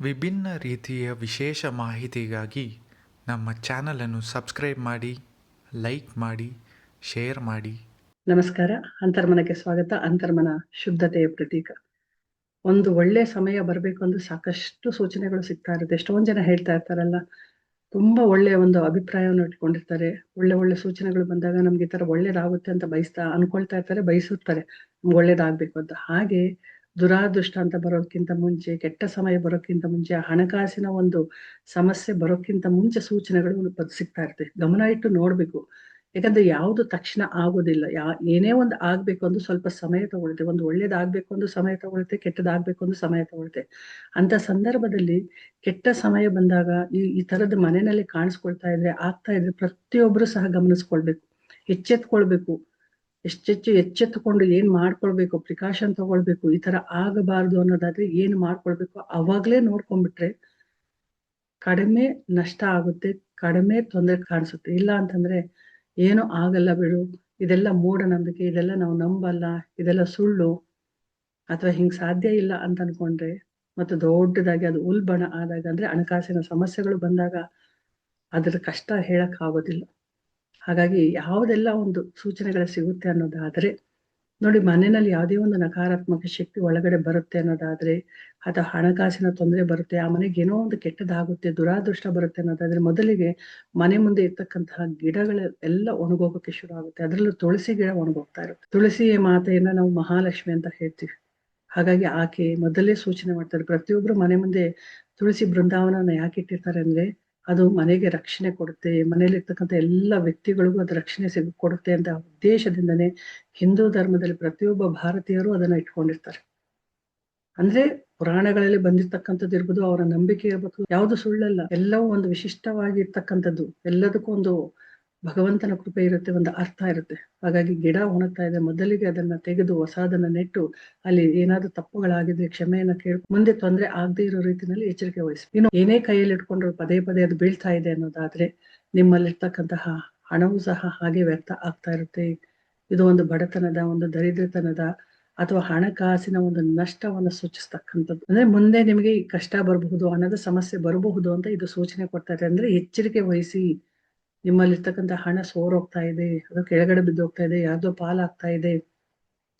ವಿಭಿನ್ನ ರೀತಿಯ ವಿಶೇಷ ಮಾಹಿತಿಗಾಗಿ ನಮ್ಮ ಚಾನಲನ್ನು ಸಬ್ಸ್ಕ್ರೈಬ್ ಮಾಡಿ, ಲೈಕ್ ಮಾಡಿ, ಶೇರ್ ಮಾಡಿ. ನಮಸ್ಕಾರ. ಅಂತರ್ಮನಕ್ಕೆ ಸ್ವಾಗತ. ಅಂತರ್ಮನ ಶುದ್ಧತೆಯ ಪ್ರತೀಕ. ಒಂದು ಒಳ್ಳೆ ಸಮಯ ಬರಬೇಕು ಅಂದ್ರೆ ಸಾಕಷ್ಟು ಸೂಚನೆಗಳು ಸಿಗ್ತಾ ಇರುತ್ತೆ. ಎಷ್ಟೊಂದ್ ಜನ ಹೇಳ್ತಾ ಇರ್ತಾರಲ್ಲ, ತುಂಬಾ ಒಳ್ಳೆಯ ಒಂದು ಅಭಿಪ್ರಾಯವನ್ನು ಇಟ್ಕೊಂಡಿರ್ತಾರೆ. ಒಳ್ಳೆ ಒಳ್ಳೆ ಸೂಚನೆಗಳು ಬಂದಾಗ ನಮ್ಗೆ ಈ ತರ ಒಳ್ಳೇದಾಗುತ್ತೆ ಅಂತ ಅನ್ಕೊಳ್ತಾ ಇರ್ತಾರೆ, ಬಯಸುತ್ತಾರೆ ನಮ್ಗೆ ಒಳ್ಳೇದಾಗ್ಬೇಕು ಅಂತ. ಹಾಗೆ ದುರಾದೃಷ್ಟ ಅಂತ ಬರೋಕ್ಕಿಂತ ಮುಂಚೆ, ಕೆಟ್ಟ ಸಮಯ ಬರೋಕ್ಕಿಂತ ಮುಂಚೆ, ಹಣಕಾಸಿನ ಒಂದು ಸಮಸ್ಯೆ ಬರೋಕ್ಕಿಂತ ಮುಂಚೆ ಸೂಚನೆಗಳು ಸಿಗ್ತಾ ಇರ್ತವೆ. ಗಮನ ಇಟ್ಟು ನೋಡ್ಬೇಕು. ಯಾಕಂದ್ರೆ ಯಾವುದು ತಕ್ಷಣ ಆಗೋದಿಲ್ಲ. ಏನೇ ಒಂದು ಆಗ್ಬೇಕು ಅಂದ್ರೆ ಸ್ವಲ್ಪ ಸಮಯ ತಗೊಳುತ್ತೆ. ಒಂದು ಒಳ್ಳೇದಾಗ್ಬೇಕು ಅಂದ್ರೆ ಸಮಯ ತಗೊಳುತ್ತೆ, ಕೆಟ್ಟದಾಗ್ಬೇಕು ಅಂದ್ರೆ ಸಮಯ ತಗೊಳುತ್ತೆ. ಅಂತ ಸಂದರ್ಭದಲ್ಲಿ ಕೆಟ್ಟ ಸಮಯ ಬಂದಾಗ ಈ ತರದ ಮನೆಯಲ್ಲಿ ಕಾಣಿಸ್ಕೊಳ್ತಾ ಇದ್ರೆ, ಆಗ್ತಾ ಇದ್ರೆ, ಪ್ರತಿಯೊಬ್ರು ಸಹ ಗಮನಿಸ್ಕೊಳ್ಬೇಕು, ಎಚ್ಚೆತ್ಕೊಳ್ಬೇಕು. ಎಚ್ಚೆತ್ತುಕೊಂಡು ಏನ್ ಮಾಡ್ಕೊಳ್ಬೇಕು, ಪ್ರಿಕಾಷನ್ ತಗೊಳ್ಬೇಕು. ಈ ತರ ಆಗಬಾರ್ದು ಅನ್ನೋದಾದ್ರೆ ಏನ್ ಮಾಡ್ಕೊಳ್ಬೇಕು ಅವಾಗ್ಲೇ ನೋಡ್ಕೊಂಡ್ಬಿಟ್ರೆ ಕಡಿಮೆ ನಷ್ಟ ಆಗುತ್ತೆ, ಕಡಿಮೆ ತೊಂದರೆ ಕಾಣಿಸುತ್ತೆ. ಇಲ್ಲ ಅಂತಂದ್ರೆ ಏನು ಆಗಲ್ಲ ಬಿಡು, ಇದೆಲ್ಲ ಮೂಢನಂಬಿಕೆ, ಇದೆಲ್ಲ ನಾವು ನಂಬಲ್ಲ, ಇದೆಲ್ಲ ಸುಳ್ಳು, ಅಥವಾ ಹಿಂಗ್ ಸಾಧ್ಯ ಇಲ್ಲ ಅಂತ ಅನ್ಕೊಂಡ್ರೆ, ಮತ್ತು ದೊಡ್ಡದಾಗಿ ಅದು ಉಲ್ಬಣ ಆದಾಗ, ಅಂದ್ರೆ ಹಣಕಾಸಿನ ಸಮಸ್ಯೆಗಳು ಬಂದಾಗ ಅದ್ರ ಕಷ್ಟ ಹೇಳಕ್ ಆಗೋದಿಲ್ಲ. ಹಾಗಾಗಿ ಯಾವುದೆಲ್ಲ ಒಂದು ಸೂಚನೆಗಳು ಸಿಗುತ್ತೆ ಅನ್ನೋದಾದ್ರೆ ನೋಡಿ, ಮನೆಯಲ್ಲಿ ಯಾವುದೇ ಒಂದು ನಕಾರಾತ್ಮಕ ಶಕ್ತಿ ಒಳಗಡೆ ಬರುತ್ತೆ ಅನ್ನೋದಾದ್ರೆ, ಅಥವಾ ಹಣಕಾಸಿನ ತೊಂದರೆ ಬರುತ್ತೆ, ಆ ಮನೆಗೆ ಏನೋ ಒಂದು ಕೆಟ್ಟದಾಗುತ್ತೆ, ದುರಾದೃಷ್ಟ ಬರುತ್ತೆ ಅನ್ನೋದಾದ್ರೆ, ಮೊದಲಿಗೆ ಮನೆ ಮುಂದೆ ಇರ್ತಕ್ಕಂತಹ ಗಿಡಗಳ ಎಲ್ಲ ಒಣಗೋಗಕ್ಕೆ ಶುರು ಆಗುತ್ತೆ. ಅದರಲ್ಲೂ ತುಳಸಿ ಗಿಡ ಒಣಗೋಗ್ತಾ ಇರುತ್ತೆ. ತುಳಸಿ ಮಾತೆಯನ್ನ ನಾವು ಮಹಾಲಕ್ಷ್ಮಿ ಅಂತ ಹೇಳ್ತೀವಿ. ಹಾಗಾಗಿ ಆಕೆ ಮೊದಲೇ ಸೂಚನೆ ಮಾಡ್ತಾರೆ. ಪ್ರತಿಯೊಬ್ರು ಮನೆ ಮುಂದೆ ತುಳಸಿ ಬೃಂದಾವನನ ಯಾಕೆ ಇಟ್ಟಿರ್ತಾರೆ ಅಂದ್ರೆ, ಅದು ಮನೆಗೆ ರಕ್ಷಣೆ ಕೊಡುತ್ತೆ, ಮನೇಲಿ ಇರ್ತಕ್ಕಂಥ ಎಲ್ಲ ವ್ಯಕ್ತಿಗಳಿಗೂ ಅದು ರಕ್ಷಣೆ ಕೊಡುತ್ತೆ ಅಂತ ಉದ್ದೇಶದಿಂದನೇ ಹಿಂದೂ ಧರ್ಮದಲ್ಲಿ ಪ್ರತಿಯೊಬ್ಬ ಭಾರತೀಯರು ಅದನ್ನ ಇಟ್ಕೊಂಡಿರ್ತಾರೆ. ಅಂದ್ರೆ ಪುರಾಣಗಳಲ್ಲಿ ಬಂದಿರ್ತಕ್ಕಂಥದ್ದು ಇರ್ಬೋದು, ಅವರ ನಂಬಿಕೆ ಇರ್ಬೋದು, ಯಾವುದು ಸುಳ್ಳಲ್ಲ, ಎಲ್ಲವೂ ಒಂದು ವಿಶಿಷ್ಟವಾಗಿ ಇರ್ತಕ್ಕಂಥದ್ದು. ಎಲ್ಲದಕ್ಕೂ ಒಂದು ಭಗವಂತನ ಕೃಪೆ ಇರುತ್ತೆ, ಒಂದು ಅರ್ಥ ಇರುತ್ತೆ. ಹಾಗಾಗಿ ಗಿಡ ಒಣಗ್ತಾ ಇದೆ, ಮೊದಲಿಗೆ ಅದನ್ನ ತೆಗೆದು ಹೊಸದನ್ನ ನೆಟ್ಟು ಅಲ್ಲಿ ಏನಾದ್ರೂ ತಪ್ಪುಗಳಾಗಿದ್ರೆ ಕ್ಷಮೆಯನ್ನ ಕೇಳಿ ಮುಂದೆ ತೊಂದರೆ ಆಗದೆ ಇರೋ ರೀತಿಯಲ್ಲಿ ಎಚ್ಚರಿಕೆ ವಹಿಸಿ. ಇನ್ನು ಏನೇ ಕೈಯಲ್ಲಿ ಇಟ್ಕೊಂಡ್ರು ಪದೇ ಪದೇ ಅದು ಬೀಳ್ತಾ ಇದೆ ಅನ್ನೋದಾದ್ರೆ, ನಿಮ್ಮಲ್ಲಿರ್ತಕ್ಕಂತಹ ಹಣವೂ ಸಹ ಹಾಗೆ ವ್ಯರ್ಥ ಆಗ್ತಾ ಇರುತ್ತೆ. ಇದು ಒಂದು ಬಡತನದ, ಒಂದು ದರಿದ್ರತನದ ಅಥವಾ ಹಣಕಾಸಿನ ಒಂದು ನಷ್ಟವನ್ನು ಸೂಚಿಸ್ತಕ್ಕಂಥದ್ದು. ಅಂದ್ರೆ ಮುಂದೆ ನಿಮಗೆ ಈ ಕಷ್ಟ ಬರಬಹುದು, ಹಣದ ಸಮಸ್ಯೆ ಬರಬಹುದು ಅಂತ ಇದು ಸೂಚನೆ ಕೊಡ್ತಾ ಇದೆ. ಅಂದ್ರೆ ಎಚ್ಚರಿಕೆ ವಹಿಸಿ, ನಿಮ್ಮಲ್ಲಿರ್ತಕ್ಕಂಥ ಹಣ ಸೋರೋಗ್ತಾ ಇದೆ, ಅದು ಕೆಳಗಡೆ ಬಿದ್ದೋಗ್ತಾ ಇದೆ, ಯಾರ್ದೋ ಪಾಲಾಗ್ತಾ ಇದೆ,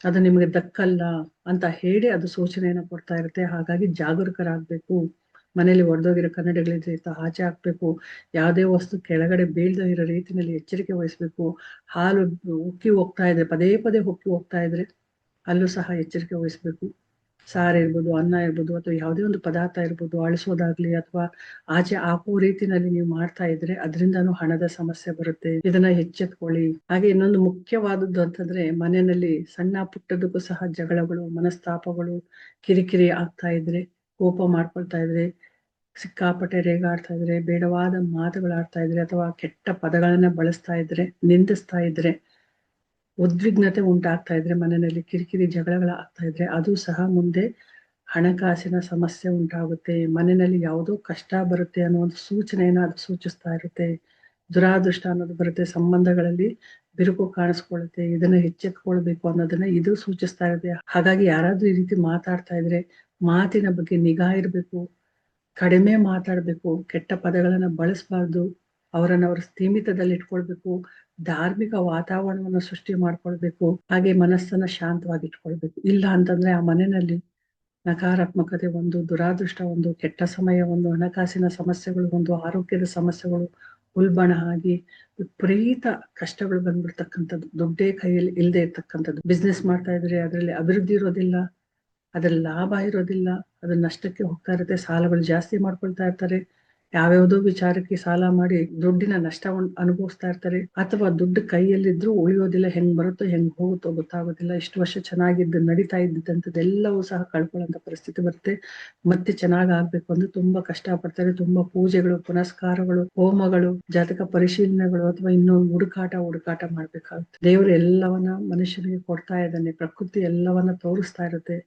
ಅದು ನಿಮಗೆ ದಕ್ಕಲ್ಲ ಅಂತ ಹೇಳಿ ಅದು ಸೂಚನೆಯನ್ನ ಕೊಡ್ತಾ ಇರುತ್ತೆ. ಹಾಗಾಗಿ ಜಾಗರೂಕರಾಗ್ಬೇಕು. ಮನೇಲಿ ಒಡೆದೋಗಿರೋ ಕನ್ನಡಿಗಳಿದ್ರೆ ಆಚೆ ಹಾಕ್ಬೇಕು. ಯಾವುದೇ ವಸ್ತು ಕೆಳಗಡೆ ಬೀಳ್ದೇ ಇರೋ ರೀತಿಯಲ್ಲಿ ಎಚ್ಚರಿಕೆ ವಹಿಸ್ಬೇಕು. ಹಾಲು ಉಕ್ಕಿ ಹೋಗ್ತಾ ಇದ್ರೆ, ಪದೇ ಪದೇ ಉಕ್ಕಿ ಹೋಗ್ತಾ ಇದ್ರೆ ಅಲ್ಲೂ ಸಹ ಎಚ್ಚರಿಕೆ ವಹಿಸ್ಬೇಕು. ಸಾರು ಇರ್ಬೋದು, ಅನ್ನ ಇರ್ಬೋದು, ಅಥವಾ ಯಾವುದೇ ಒಂದು ಪದಾರ್ಥ ಇರ್ಬೋದು, ಅಳಿಸೋದಾಗ್ಲಿ ಅಥವಾ ಆಚೆ ಹಾಕುವ ರೀತಿನಲ್ಲಿ ನೀವು ಮಾಡ್ತಾ ಇದ್ರೆ ಅದರಿಂದನೂ ಹಣದ ಸಮಸ್ಯೆ ಬರುತ್ತೆ. ಇದನ್ನ ಎಚ್ಚೆತ್ಕೊಳ್ಳಿ. ಹಾಗೆ ಇನ್ನೊಂದು ಮುಖ್ಯವಾದದ್ದು ಅಂತಂದ್ರೆ, ಮನೆಯಲ್ಲಿ ಸಣ್ಣ ಪುಟ್ಟದಕ್ಕೂ ಸಹ ಜಗಳಗಳು, ಮನಸ್ತಾಪಗಳು, ಕಿರಿಕಿರಿ ಆಗ್ತಾ ಇದ್ರೆ, ಕೋಪ ಮಾಡ್ಕೊಳ್ತಾ ಇದ್ರೆ, ಸಿಕ್ಕಾಪಟ್ಟೆ ರೇಗಾಡ್ತಾ ಇದ್ರೆ, ಬೇಡವಾದ ಮಾತುಗಳಾಡ್ತಾ ಇದ್ರೆ, ಅಥವಾ ಕೆಟ್ಟ ಪದಗಳನ್ನ ಬಳಸ್ತಾ ಇದ್ರೆ, ನಿಂದಿಸ್ತಾ ಇದ್ರೆ, ಉದ್ವಿಗ್ನತೆ ಉಂಟಾಗ್ತಾ ಇದ್ರೆ, ಮನೆಯಲ್ಲಿ ಕಿರಿಕಿರಿ ಜಗಳಗಳಾಗ್ತಾ ಇದ್ರೆ, ಅದು ಸಹ ಮುಂದೆ ಹಣಕಾಸಿನ ಸಮಸ್ಯೆ ಉಂಟಾಗುತ್ತೆ. ಮನೆಯಲ್ಲಿ ಯಾವುದೋ ಕಷ್ಟ ಬರುತ್ತೆ ಅನ್ನೋ ಒಂದು ಸೂಚನೆಯನ್ನ ಅದು ಸೂಚಿಸ್ತಾ ಇರುತ್ತೆ. ದುರಾದೃಷ್ಟ ಅನ್ನೋದು ಬರುತ್ತೆ, ಸಂಬಂಧಗಳಲ್ಲಿ ಬಿರುಕು ಕಾಣಿಸ್ಕೊಳ್ಳುತ್ತೆ. ಇದನ್ನ ಎಚ್ಚೆತ್ಕೊಳ್ಬೇಕು ಅನ್ನೋದನ್ನ ಇದು ಸೂಚಿಸ್ತಾ ಇರುತ್ತೆ. ಹಾಗಾಗಿ ಯಾರಾದ್ರೂ ಈ ರೀತಿ ಮಾತಾಡ್ತಾ ಇದ್ರೆ ಮಾತಿನ ಬಗ್ಗೆ ನಿಗಾ ಇರ್ಬೇಕು, ಕಡಿಮೆ ಮಾತಾಡ್ಬೇಕು, ಕೆಟ್ಟ ಪದಗಳನ್ನ ಬಳಸಬಾರ್ದು, ಅವರನ್ನ ಅವ್ರ ಸ್ಥೀಮಿತದಲ್ಲಿ ಇಟ್ಕೊಳ್ಬೇಕು, ಧಾರ್ಮಿಕ ವಾತಾವರಣವನ್ನ ಸೃಷ್ಟಿ ಮಾಡ್ಕೊಳ್ಬೇಕು. ಹಾಗೆ ಮನಸ್ಸನ್ನ ಶಾಂತವಾಗಿ ಇಟ್ಕೊಳ್ಬೇಕು. ಇಲ್ಲ ಅಂತಂದ್ರೆ ಆ ಮನೆಯಲ್ಲಿ ನಕಾರಾತ್ಮಕತೆ ಒಂದು, ದುರಾದೃಷ್ಟ ಒಂದು, ಕೆಟ್ಟ ಸಮಯ ಒಂದು, ಹಣಕಾಸಿನ ಸಮಸ್ಯೆಗಳು ಒಂದು, ಆರೋಗ್ಯದ ಸಮಸ್ಯೆಗಳು ಉಲ್ಬಣ ಆಗಿ ವಿಪರೀತ ಕಷ್ಟಗಳು ಬಂದ್ಬಿಡ್ತಕ್ಕಂಥದ್ದು. ದುಡ್ಡೇ ಕೈಯಲ್ಲಿ ಇಲ್ಲದೆ ಇರ್ತಕ್ಕಂಥದ್ದು. ಬಿಸ್ನೆಸ್ ಮಾಡ್ತಾ ಇದ್ರೆ ಅದರಲ್ಲಿ ಅಭಿವೃದ್ಧಿ ಇರೋದಿಲ್ಲ, ಅದ್ರಲ್ಲಿ ಲಾಭ ಇರೋದಿಲ್ಲ, ಅದು ನಷ್ಟಕ್ಕೆ ಹೋಗ್ತಾ ಇರುತ್ತೆ. ಸಾಲಗಳು ಜಾಸ್ತಿ ಮಾಡ್ಕೊಳ್ತಾ ಇರ್ತಾರೆ. ಯಾವ್ಯಾವ್ದೋ ವಿಚಾರಕ್ಕೆ ಸಾಲ ಮಾಡಿ ದುಡ್ಡಿನ ನಷ್ಟವನ್ನು ಅನುಭವಿಸ್ತಾ ಇರ್ತಾರೆ. ಅಥವಾ ದುಡ್ಡು ಕೈಯಲ್ಲಿದ್ರು ಉಳಿಯೋದಿಲ್ಲ, ಹೆಂಗ್ ಬರುತ್ತೋ ಹೆಂಗ್ ಹೋಗುತ್ತೋ ಗೊತ್ತಾಗೋದಿಲ್ಲ. ಇಷ್ಟು ವರ್ಷ ಚೆನ್ನಾಗಿದ್ದು ನಡೀತಾ ಇದ್ದಂಥದ್ದೆಲ್ಲವೂ ಸಹ ಕಳ್ಕೊಳ್ಳೋಂಥ ಪರಿಸ್ಥಿತಿ ಬರುತ್ತೆ. ಮತ್ತೆ ಚೆನ್ನಾಗ್ ಆಗ್ಬೇಕು ಅಂದ್ರೆ ತುಂಬಾ ಕಷ್ಟ ಪಡ್ತಾರೆ. ತುಂಬಾ ಪೂಜೆಗಳು, ಪುನಸ್ಕಾರಗಳು, ಹೋಮಗಳು, ಜಾತಕ ಪರಿಶೀಲನೆಗಳು, ಅಥವಾ ಇನ್ನೊಂದು ಹುಡುಕಾಟ ಮಾಡ್ಬೇಕಾಗುತ್ತೆ. ದೇವರು ಎಲ್ಲವನ್ನ ಮನುಷ್ಯನಿಗೆ ಕೊಡ್ತಾ ಇದ್ದಾನೆ, ಪ್ರಕೃತಿ ಎಲ್ಲವನ್ನ ತೋರಿಸ್ತಾ ಇರುತ್ತೆ.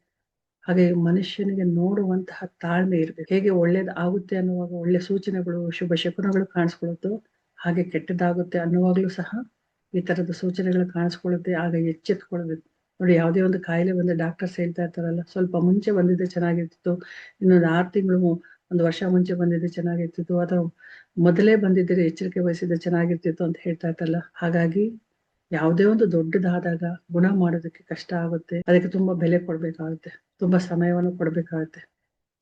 ಹಾಗೆ ಮನುಷ್ಯನಿಗೆ ನೋಡುವಂತಹ ತಾಳ್ಮೆ ಇರ್ಬೇಕು. ಹೇಗೆ ಒಳ್ಳೇದ್ ಆಗುತ್ತೆ ಅನ್ನುವಾಗ ಒಳ್ಳೆ ಸೂಚನೆಗಳು, ಶುಭ ಶಕುನಗಳು ಕಾಣಿಸ್ಕೊಳ್ಳುತ್ತೋ, ಹಾಗೆ ಕೆಟ್ಟದಾಗುತ್ತೆ ಅನ್ನುವಾಗ್ಲೂ ಸಹ ಈ ತರದ ಸೂಚನೆಗಳು ಕಾಣಿಸ್ಕೊಳ್ಳುತ್ತೆ. ಆಗ ಎಚ್ಚೆತ್ಕೊಳ್ಬೇಕು. ನೋಡಿ, ಯಾವುದೇ ಒಂದು ಕಾಯಿಲೆ ಬಂದ್ರೆ ಡಾಕ್ಟರ್ಸ್ ಹೇಳ್ತಾ ಇರ್ತಾರಲ್ಲ, ಸ್ವಲ್ಪ ಮುಂಚೆ ಬಂದಿದ್ರೆ ಚೆನ್ನಾಗಿರ್ತಿತ್ತು, ಇನ್ನೊಂದು 6 ತಿಂಗಳು ಒಂದು ವರ್ಷ ಮುಂಚೆ ಬಂದಿದ್ರೆ ಚೆನ್ನಾಗಿರ್ತಿತ್ತು, ಅಥವಾ ಮೊದಲೇ ಬಂದಿದ್ದರೆ ಎಚ್ಚರಿಕೆ ವಹಿಸಿದ್ರೆ ಚೆನ್ನಾಗಿರ್ತಿತ್ತು ಅಂತ ಹೇಳ್ತಾ ಇತ್ತಲ್ಲ. ಹಾಗಾಗಿ ಯಾವುದೇ ಒಂದು ದೊಡ್ಡದಾದಾಗ ಗುಣ ಮಾಡೋದಕ್ಕೆ ಕಷ್ಟ ಆಗುತ್ತೆ, ಅದಕ್ಕೆ ತುಂಬಾ ಬೆಲೆ ಕೊಡ್ಬೇಕಾಗುತ್ತೆ, ತುಂಬಾ ಸಮಯವನ್ನು ಕೊಡ್ಬೇಕಾಗುತ್ತೆ,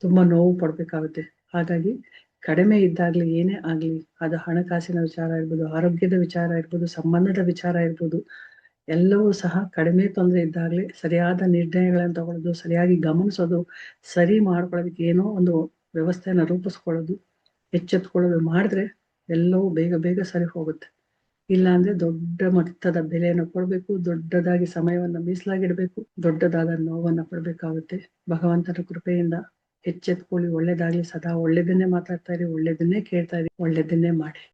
ತುಂಬಾ ನೋವು ಪಡ್ಬೇಕಾಗುತ್ತೆ. ಹಾಗಾಗಿ ಕಡಿಮೆ ಇದ್ದಾಗ್ಲಿ ಏನೇ ಆಗ್ಲಿ, ಅದು ಹಣಕಾಸಿನ ವಿಚಾರ ಇರ್ಬೋದು, ಆರೋಗ್ಯದ ವಿಚಾರ ಇರ್ಬೋದು, ಸಂಬಂಧದ ವಿಚಾರ ಇರ್ಬೋದು, ಎಲ್ಲವೂ ಸಹ ಕಡಿಮೆ ತೊಂದರೆ ಇದ್ದಾಗ್ಲೇ ಸರಿಯಾದ ನಿರ್ಣಯಗಳನ್ನು ತಗೊಳ್ಳೋದು, ಸರಿಯಾಗಿ ಗಮನಿಸೋದು, ಸರಿ ಮಾಡ್ಕೊಳ್ಳೋದಕ್ಕೆ ಏನೋ ಒಂದು ವ್ಯವಸ್ಥೆಯನ್ನ ರೂಪಿಸ್ಕೊಳ್ಳೋದು, ಎಚ್ಚೆತ್ಕೊಳ್ಳೋದು ಮಾಡಿದ್ರೆ ಎಲ್ಲವೂ ಬೇಗ ಬೇಗ ಸರಿ ಹೋಗುತ್ತೆ. ಇಲ್ಲ ಅಂದ್ರೆ ದೊಡ್ಡ ಮಟ್ಟದ ಬೆಲೆಯನ್ನು ಕೊಡ್ಬೇಕು, ದೊಡ್ಡದಾಗಿ ಸಮಯವನ್ನ ಮೀಸಲಾಗಿಡ್ಬೇಕು, ದೊಡ್ಡದಾದ ನೋವನ್ನ ಪಡ್ಬೇಕಾಗುತ್ತೆ. ಭಗವಂತನ ಕೃಪೆಯಿಂದ ಎಚ್ಚೆತ್ಕೊಳ್ಳಿ, ಒಳ್ಳೇದಾಗ್ಲಿ, ಸದಾ ಒಳ್ಳೇದನ್ನೇ ಮಾತಾಡ್ತಾ ಇರಿ, ಒಳ್ಳೇದನ್ನೇ ಕೇಳ್ತಾ ಇರಿ, ಒಳ್ಳೇದನ್ನೇ ಮಾಡಿ.